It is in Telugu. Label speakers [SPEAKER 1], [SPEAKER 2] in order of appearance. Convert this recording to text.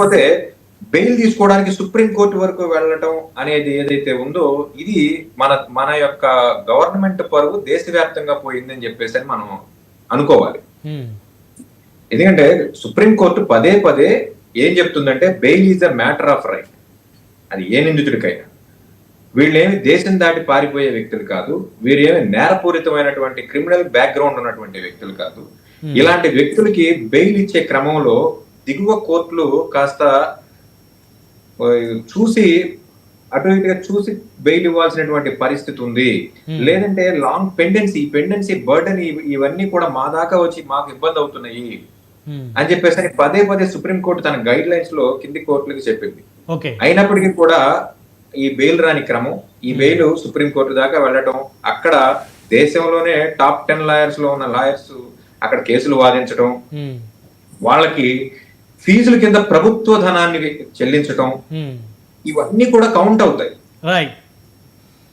[SPEAKER 1] కాకపోతే బెయిల్ తీసుకోవడానికి సుప్రీం కోర్టు వరకు వెళ్ళటం అనేది ఏదైతే ఉందో ఇది మన మన యొక్క గవర్నమెంట్ పరువు దేశవ్యాప్తంగా పోయిందని చెప్పేసి అని మనం అనుకోవాలి. ఎందుకంటే సుప్రీం కోర్టు పదే పదే ఏం చెప్తుందంటే bail is a matter of right. అది ఏ నిందితుడికైనా. వీళ్ళేమి దేశం దాటి పారిపోయే వ్యక్తులు కాదు, వీరేమి నేరపూరితమైనటువంటి క్రిమినల్ బ్యాక్గ్రౌండ్ ఉన్నటువంటి వ్యక్తులు కాదు. ఇలాంటి వ్యక్తులకి బెయిల్ ఇచ్చే క్రమంలో దిగువ కోర్టులు కాస్త చూసి అటు ఇటుగా చూసి బెయిల్ ఇవ్వాల్సినటువంటి పరిస్థితి ఉంది. లేదంటే లాంగ్ పెండెన్సీ బర్డెన్ ఇవన్నీ కూడా మా దాకా వచ్చి మాకు ఇబ్బంది అవుతున్నాయి అని చెప్పేసి పదే పదే సుప్రీం కోర్టు తన గైడ్ లైన్స్ లో కింది కోర్టులకు చెప్పింది. అయినప్పటికీ కూడా ఈ బెయిల్ రాని క్రమం, ఈ బెయిల్ సుప్రీం కోర్టు దాకా వెళ్ళటం, అక్కడ దేశంలోనే టాప్ 10 లాయర్స్ లో ఉన్న లాయర్స్ అక్కడ కేసులు వాదించడం, వాళ్ళకి ఫీజుల కింద ప్రభుత్వ ధనాన్ని చెల్లించటం, ఇవన్నీ కూడా కౌంట్ అవుతాయి.